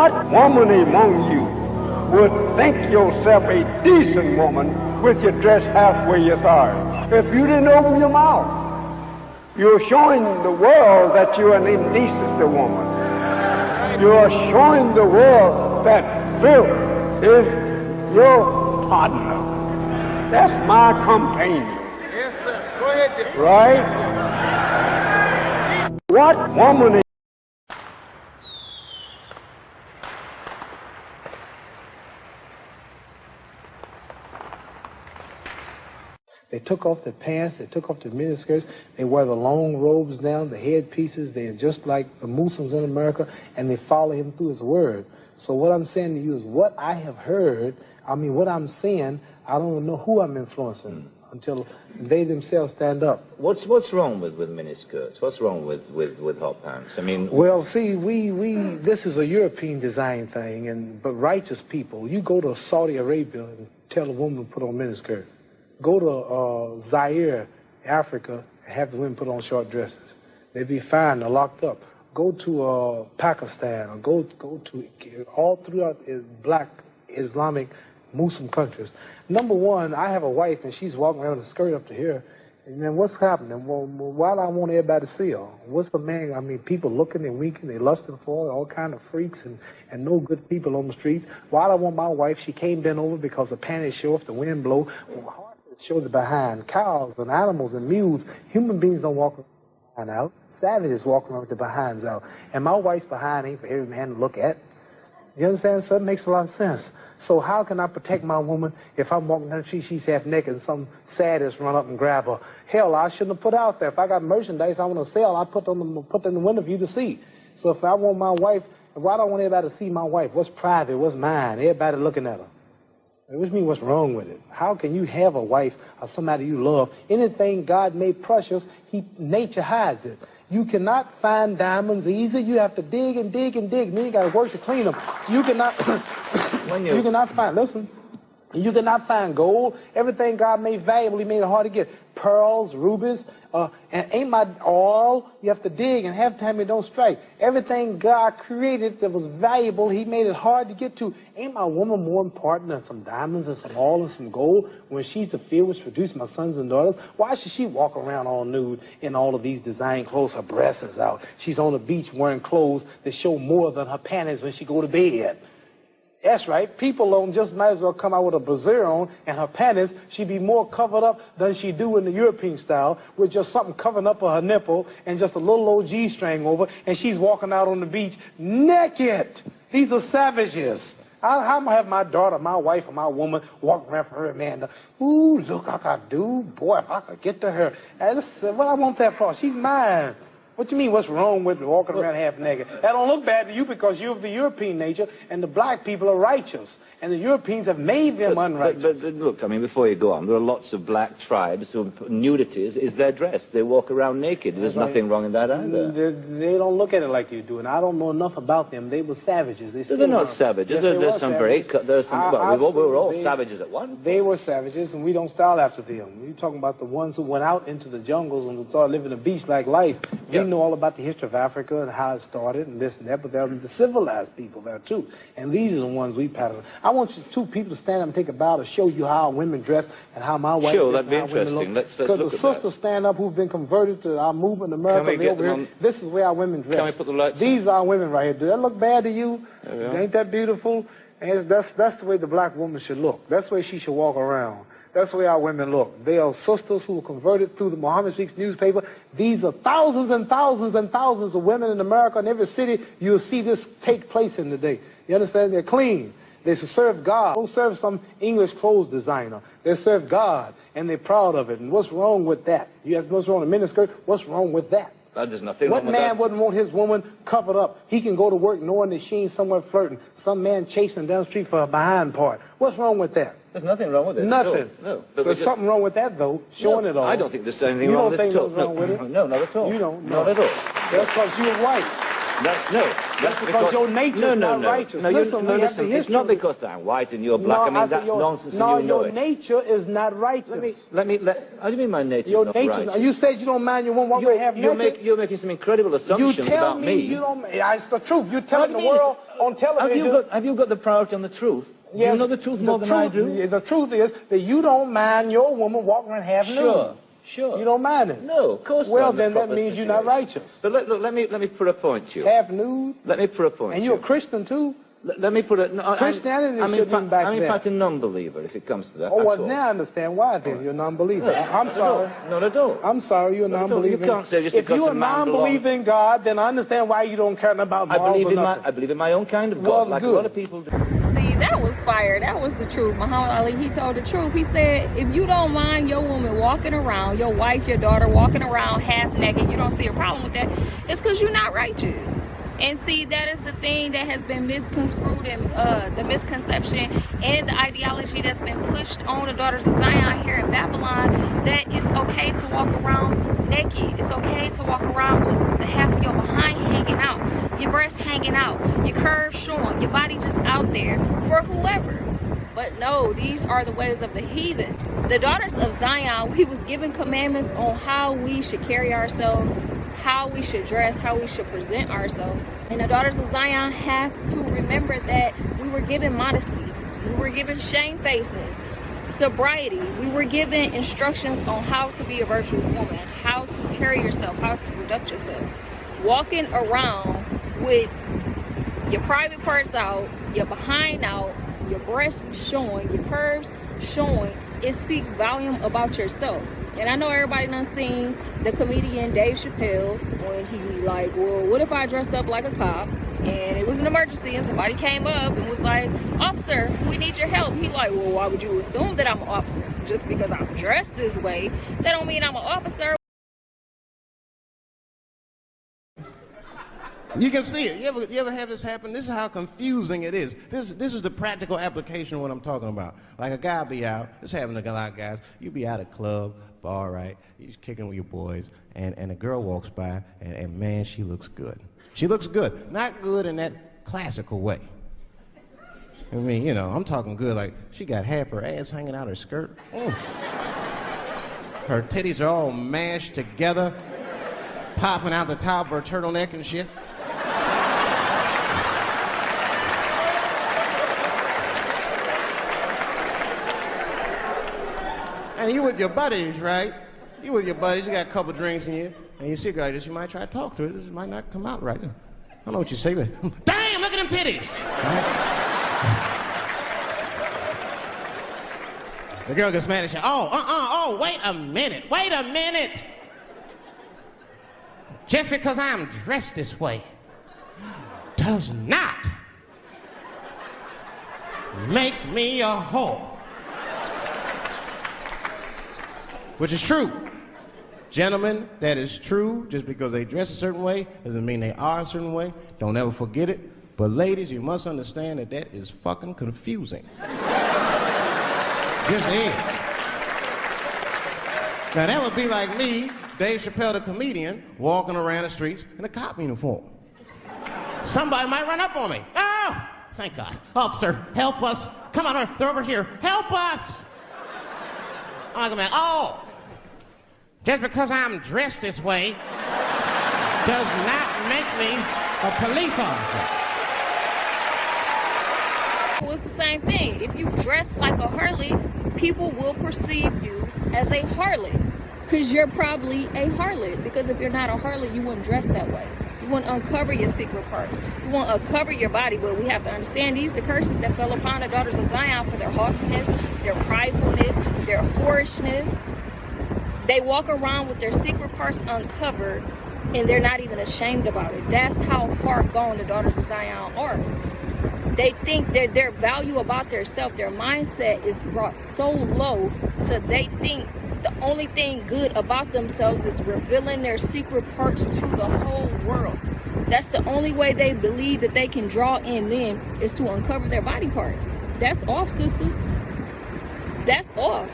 What woman among you would think yourself a decent woman with your dress halfway your thighs? If you didn't open your mouth, you're showing the world that you're an indecent woman. You're showing the world that filth is your partner. That's my companion. Yes, sir. Go ahead. Right? What woman They took off their pants, they took off their miniskirts, they wear the long robes down, the headpieces, they're just like the Muslims in America, and they follow him through his word. So what I'm saying to you is what I have heard, what I'm saying, I don't know who I'm influencing until they themselves stand up. What's wrong with miniskirts? What's wrong with hot pants? Well, see, this is a European design thing, but righteous people, you go to Saudi Arabia and tell a woman to put on miniskirt. Go to Zaire, Africa, and have the women put on short dresses. They'd be fine, they're locked up. Go to Pakistan, or go to all throughout black Islamic Muslim countries. Number one, I have a wife, and she's walking around with a skirt up to here. And then what's happening? Well, why do I want everybody to see her? What's the man? People looking and winking, they lusting for her, all kind of freaks and no good people on the streets. Why do I want my wife? She came bent over because the panties show if the wind blow. Show the behind. Cows and animals and mules, human beings don't walk behind out. Savages walk around with their behinds out. And my wife's behind ain't for every man to look at. You understand? So it makes a lot of sense. So how can I protect my woman if I'm walking down the street, she's half naked, and some sadist run up and grab her? Hell, I shouldn't have put out there. If I got merchandise I want to sell, I put it in the window for you to see. So if I want my wife, why do I want everybody to see my wife? What's private? What's mine? Everybody looking at her. Which means what's wrong with it? How can you have a wife or somebody you love? Anything God made precious, nature hides it. You cannot find diamonds easy. You have to dig and dig and dig. Then you got to work to clean them. You cannot. You cannot find. Listen. You cannot find gold. Everything God made valuable, He made it hard to get. Pearls, rubies, and ain't my oil. You have to dig, and half the time it don't strike. Everything God created that was valuable, He made it hard to get to. Ain't my woman more important than some diamonds and some oil and some gold when she's the field which produced my sons and daughters? Why should she walk around all nude in all of these design clothes? Her breasts is out. She's on the beach wearing clothes that show more than her panties when she go to bed. That's right. People don't just might as well come out with a brassiere on and her panties. She'd be more covered up than she do in the European style with just something covering up her nipple and just a little old G-string over, and she's walking out on the beach naked. These are savages. How am I have my daughter, my wife, or my woman walking around for her man? Ooh, look, I could do. Boy, if I could get to her. And what I want that for? She's mine. What you mean, what's wrong with walking around half naked? That don't look bad to you because you're of the European nature, and the black people are righteous. And the Europeans have made them unrighteous. But look, before you go on, there are lots of black tribes who nudity is their dress. They walk around naked. There's nothing wrong in that either. They don't look at it like you do, and I don't know enough about them. They were savages. They're not savages. Yes, we were all savages at one point. They were savages, and we don't style after them. We're talking about the ones who went out into the jungles and started living a beach-like life. We know all about the history of Africa and how it started and this and that, but there are the civilized people there too. And these are the ones we pattern. I want you two people to stand up and take a bow to show you how women dress and how my wife Sure, dress that'd be interesting. Let's look at that. Because the sisters stand up who've been converted to our movement in America. Can we get them on? This is where our women dress. Can we put the lights These are our women right here. Do that look bad to you? Ain't that beautiful? And that's the way the black woman should look. That's the way she should walk around. That's the way our women look. They are sisters who were converted through the Muhammad Speaks newspaper. These are thousands and thousands and thousands of women in America. In every city, you'll see this take place in the day. You understand? They're clean. They serve God. They don't serve some English clothes designer. They serve God, and they're proud of it. And what's wrong with that? You ask what's wrong with a miniskirt? What's wrong with that? There's nothing What wrong with man that. wouldn't want his woman covered up? He can go to work knowing that she ain't somewhere flirting. Some man chasing down the street for her behind part. What's wrong with that? There's nothing wrong with it. Nothing. No. So there's something wrong with that, though, showing it all. I don't think there's anything wrong with it. You don't think there's wrong with it? No, not at all. You don't? Not at all. That's because you're white. That's because your nature is not righteous. Listen, it's not because I'm white and you're black. I mean, that's nonsense and you know it. Your nature is not righteous. How do you mean my nature is not righteous? You said you don't mind your woman walking half naked. You're making some incredible assumptions about me. You tell me you don't. It's the truth. You're telling the world on television. Have you got the priority on the truth? Yes, you know the truth more than I do? The truth is that you don't mind your woman walking around half nude. Sure. You don't mind it? No, of course not. Well, then that means you're not righteous. But let me put a point to you. Half nude? Let me put a point And you're a Christian, too? Let me put it... No, Christianity shouldn't back I'm in fact a non-believer, if it comes to that. Oh, well, now I understand why, then. You're a non-believer. No, I'm sorry. No, I don't. I'm sorry, you're a non-believer. You can't say just if because you're a non-believer in God, then I understand why you don't care about morals or nothing. I believe in my own kind of God, like a lot of people do. See, that was fire. That was the truth. Muhammad Ali, he told the truth. He said, if you don't mind your woman walking around, your wife, your daughter walking around half naked, you don't see a problem with that, it's because you're not righteous. And see, that is the thing that has been misconstrued and the misconception and the ideology that's been pushed on the daughters of Zion here in Babylon, that it's okay to walk around naked. It's okay to walk around with the half of your behind hanging out, your breasts hanging out, your curves showing, your body just out there for whoever. But no, these are the ways of the heathen. The daughters of Zion, we was given commandments on how we should carry ourselves, how we should dress, how we should present ourselves. And the daughters of Zion have to remember that we were given modesty, we were given shamefacedness, sobriety, we were given instructions on how to be a virtuous woman, how to carry yourself, how to conduct yourself. Walking around with your private parts out, your behind out, your breasts showing, your curves showing, it speaks volume about yourself. And I know everybody done seen the comedian Dave Chappelle when he like, well, what if I dressed up like a cop and it was an emergency and somebody came up and was like, officer, we need your help. He like, well, why would you assume that I'm an officer? Just because I'm dressed this way, that don't mean I'm an officer. You can see it. You ever have this happen? This is how confusing it is. This is the practical application of what I'm talking about. Like a guy be out, this happens to a lot of guys, you be at a club, bar, right? You're kicking with your boys, and a girl walks by, and man, she looks good. She looks good. Not good in that classical way. I mean, you know, I'm talking good, like she got half her ass hanging out her skirt. Her titties are all mashed together, popping out the top of her turtleneck and shit. And you with your buddies, right? You with your buddies, you got a couple drinks in you, and you see a girl, you might try to talk to her. This might not come out right. I don't know what you say, but damn, look at them titties! Right? The girl gets mad at you. Oh, wait a minute. Just because I'm dressed this way does not make me a whore. Which is true. Gentlemen, that is true. Just because they dress a certain way doesn't mean they are a certain way. Don't ever forget it. But ladies, you must understand that that is fucking confusing. Just is. Now that would be like me, Dave Chappelle the comedian, walking around the streets in a cop uniform. Somebody might run up on me. Oh, thank God. Officer, help us. Come on, they're over here. Help us. I'm like, oh, just because I'm dressed this way does not make me a police officer. Well, it's the same thing. If you dress like a harlot, people will perceive you as a harlot because you're probably a harlot. Because if you're not a harlot, you wouldn't dress that way. You wouldn't uncover your secret parts. You won't uncover your body. But we have to understand these the curses that fell upon the daughters of Zion for their haughtiness, their pridefulness, their whorishness. They walk around with their secret parts uncovered, and they're not even ashamed about it. That's how far gone the daughters of Zion are. They think that their value about their self, their mindset is brought so low to they think the only thing good about themselves is revealing their secret parts to the whole world. That's the only way they believe that they can draw in men is to uncover their body parts. That's off, sisters. That's off.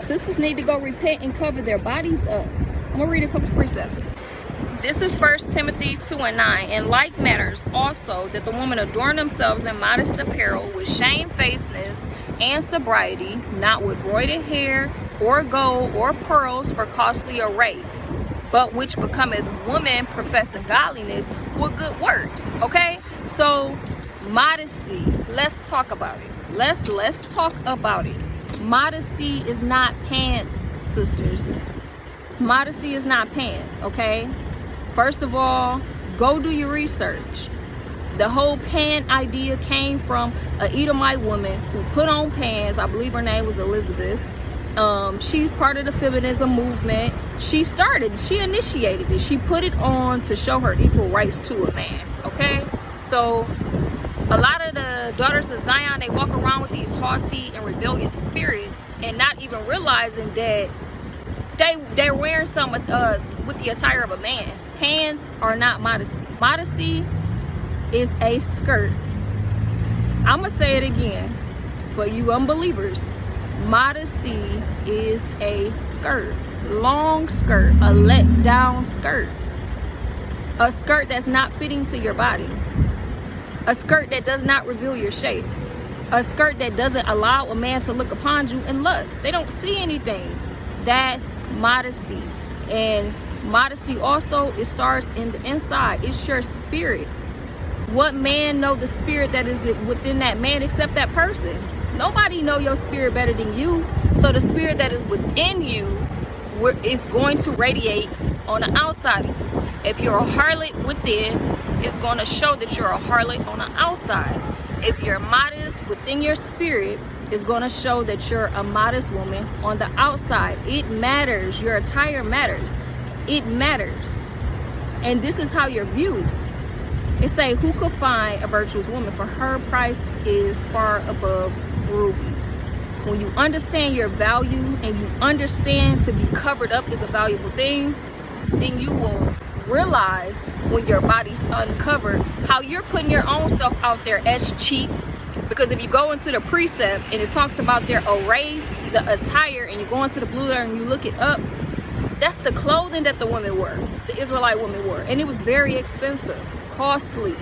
Sisters need to go repent and cover their bodies up. I'm gonna read a couple precepts. This is 1 Timothy 2:9. In like matters also, that the women adorn themselves in modest apparel, with shamefacedness and sobriety, not with broided hair, or gold, or pearls, or costly array, but which becometh woman professing godliness with good works. Okay? So, modesty. Let's talk about it. Let's talk about it. Modesty is not pants, sisters. Modesty is not pants, okay? First of all, go do your research. The whole pant idea came from an Edomite woman who put on pants. I believe her name was Elizabeth. She's part of the feminism movement. She initiated it. She put it on to show her equal rights to a man, okay? So a lot of the daughters of Zion, they walk around with these haughty and rebellious spirits and not even realizing that they're wearing some with the attire of a man. Pants are not modesty. Modesty is a skirt. I'm gonna say it again for you unbelievers. Modesty is a skirt, long skirt, a let down skirt, a skirt that's not fitting to your body, a skirt that does not reveal your shape, a skirt that doesn't allow a man to look upon you in lust. They don't see anything. That's modesty. And modesty also, it starts in the inside. It's your spirit. What man know the spirit that is within that man except that person? Nobody know your spirit better than you. So the spirit that is within you is going to radiate on the outside. If you're a harlot within, it's going to show that you're a harlot on the outside. If you're modest within your spirit, it's going to show that you're a modest woman on the outside. It matters. Your attire matters. It matters. And this is how you're viewed. It say, who could find a virtuous woman? For her price is far above rubies. When you understand your value and you understand to be covered up is a valuable thing, then you will realize when your body's uncovered how you're putting your own self out there as cheap. Because if you go into the precept and it talks about their array, the attire, and you go into the blue letter and you look it up, that's the clothing that the women wore, the Israelite women wore. And it was very expensive, costly.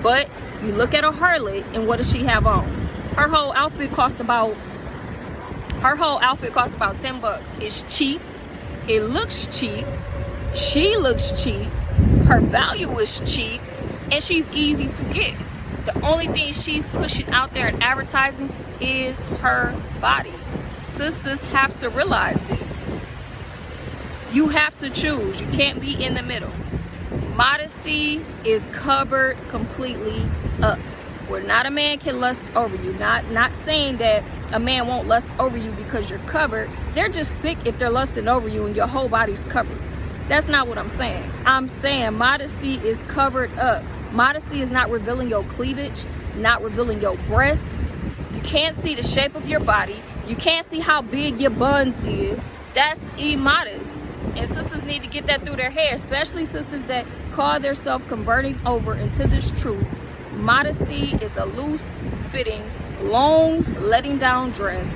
But you look at a harlot and what does she have on? Her whole outfit cost about $10. It's cheap. It looks cheap. She looks cheap. Her value is cheap. And she's easy to get. The only thing she's pushing out there and advertising is her body. Sisters have to realize this. You have to choose. You can't be in the middle. Modesty is covered completely up. Where not a man can lust over you. Not saying that a man won't lust over you because you're covered. They're just sick if they're lusting over you and your whole body's covered. That's not what I'm saying. I'm saying modesty is covered up. Modesty is not revealing your cleavage, not revealing your breasts. You can't see the shape of your body. You can't see how big your buns is. That's immodest. And sisters need to get that through their head, especially sisters that call themselves converting over into this truth. Modesty is a loose fitting, long letting down dress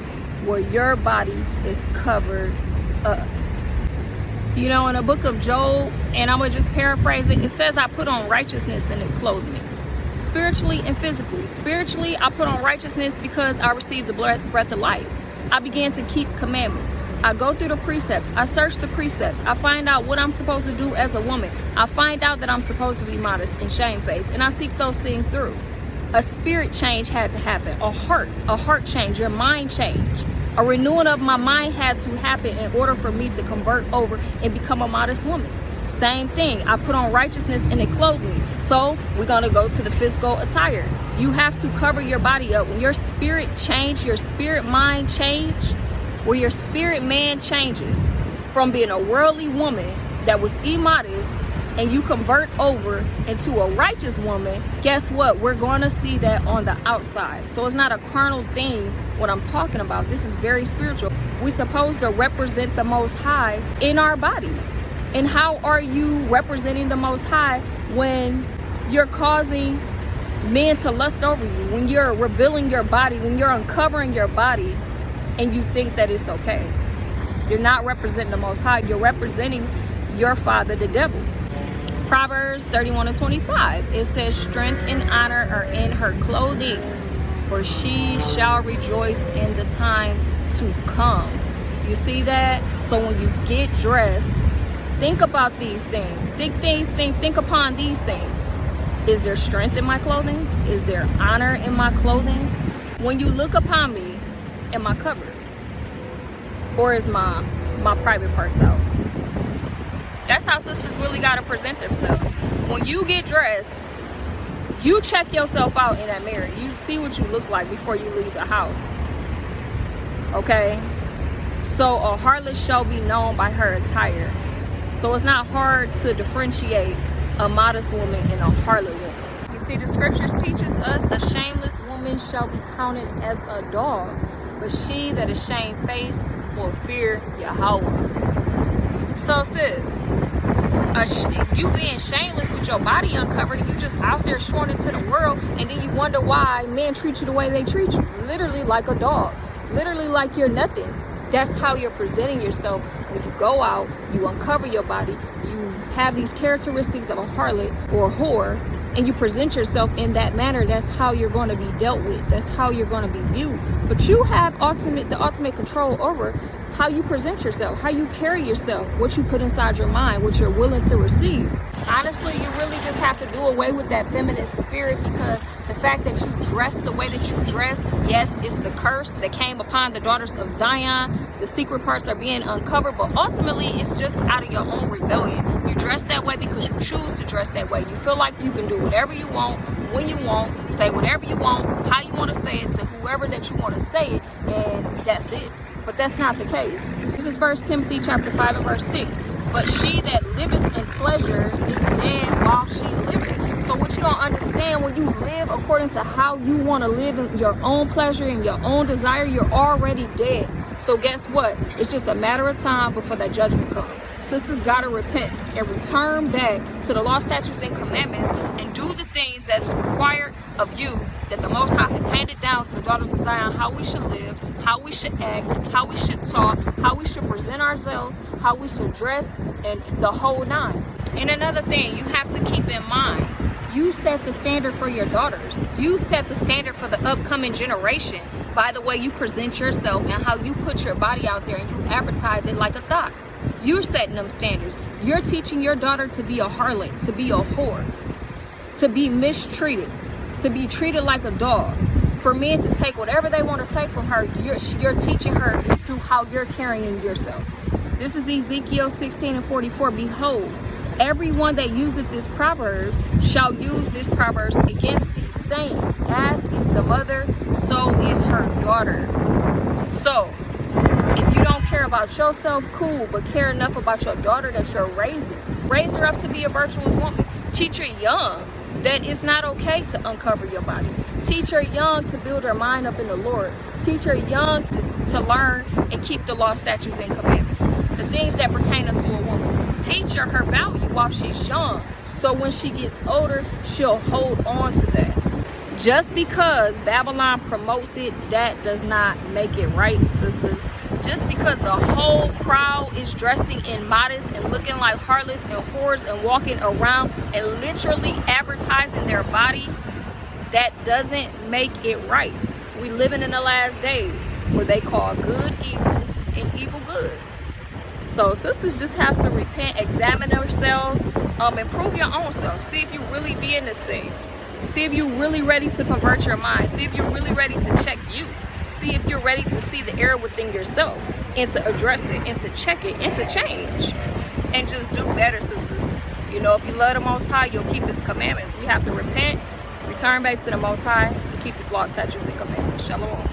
where your body is covered up. You know, in the book of Job, and I'm going to just paraphrase it, it says, I put on righteousness and it clothed me. Spiritually and physically. Spiritually, I put on righteousness because I received the breath of life. I began to keep commandments. I go through the precepts. I search the precepts. I find out what I'm supposed to do as a woman. I find out that I'm supposed to be modest and shamefaced, and I seek those things through. A spirit change had to happen. A heart change, your mind change. A renewing of my mind had to happen in order for me to convert over and become a modest woman. Same thing. I put on righteousness and it clothed me. So we're going to go to the physical attire. You have to cover your body up. When your spirit change, your spirit mind change, where your spirit man changes from being a worldly woman that was immodest and you convert over into a righteous woman, guess what? We're going to see that on the outside. So it's not a carnal thing what I'm talking about. This is very spiritual. We're supposed to represent the Most High in our bodies. And how are you representing the Most High when you're causing men to lust over you, when you're revealing your body, when you're uncovering your body and you think that it's okay? You're not representing the Most High. You're representing your father, the devil. Proverbs 31:25, it says, strength and honor are in her clothing, for she shall rejoice in the time to come. You see that? So when you get dressed, think about these things. Think upon these things. Is there strength in my clothing? Is there honor in my clothing? When you look upon me, am I covered? Or is my private parts out? That's how sisters really got to present themselves. When you get dressed, you check yourself out in that mirror. You see what you look like before you leave the house. Okay? So a harlot shall be known by her attire. So it's not hard to differentiate a modest woman and a harlot woman. You see, the scriptures teaches us a shameless woman shall be counted as a dog, but she that is shamefaced will fear Yahweh. So sis, you being shameless with your body uncovered and you just out there showing it to the world, and then you wonder why men treat you the way they treat you. Literally like a dog. Literally like you're nothing. That's how you're presenting yourself when you go out, you uncover your body, you have these characteristics of a harlot or a whore, and you present yourself in that manner. That's how you're going to be dealt with. That's how you're going to be viewed. But you have the ultimate control over how you present yourself, how you carry yourself, what you put inside your mind, what you're willing to receive. Honestly, you really just have to do away with that feminine spirit, because the fact that you dress the way that you dress, yes, it's the curse that came upon the daughters of Zion. The secret parts are being uncovered, but ultimately it's just out of your own rebellion. You dress that way because you choose to dress that way. You feel like you can do whatever you want, when you want, say whatever you want, how you want to say it, to whoever that you want to say it, and that's it. But that's not the case. This is 1 Timothy chapter 5 and verse 6. But she that liveth in pleasure is dead while she liveth. So what you don't understand, when you live according to how you want to live in your own pleasure and your own desire, you're already dead. So guess what? It's just a matter of time before that judgment comes. Sisters gotta repent and return back to the law, statutes, and commandments, and do the things that is required of you, that the Most High has handed down to the daughters of Zion, how we should live, how we should act, how we should talk, how we should present ourselves, how we should dress, and the whole nine. And another thing you have to keep in mind, you set the standard for your daughters. You set the standard for the upcoming generation by the way you present yourself and how you put your body out there and you advertise it like a thought. You're setting them standards. You're teaching your daughter to be a harlot, to be a whore, to be mistreated, to be treated like a dog. For men to take whatever they want to take from her, you're teaching her through how you're carrying yourself. This is Ezekiel 16 and 44. Behold, everyone that useth this proverbs shall use this proverbs against thee, saying, as is the mother, so is her daughter. So, if you don't care about yourself, cool, but care enough about your daughter that you're raising. Raise her up to be a virtuous woman. Teach her young that it's not okay to uncover your body. Teach her young to build her mind up in the Lord. Teach her young to learn and keep the law, statutes, and commandments, the things that pertain unto a woman. Teach her value while she's young, so when she gets older, she'll hold on to that. Just because Babylon promotes it, that does not make it right, sisters. Just because the whole crowd is dressing in modest and looking like harlots and whores and walking around and literally advertising their body, that doesn't make it right. We living in the last days where they call good evil and evil good. So sisters just have to repent, examine themselves, and prove your own self. See if you really be in this thing. See if you're really ready to convert your mind. See if you're really ready to check you. See if you're ready to see the error within yourself and to address it and to check it and to change. And just do better, sisters. You know, if you love the Most High, you'll keep His commandments. We have to repent, return back to the Most High, to keep His law, statutes, and commandments. Shalom.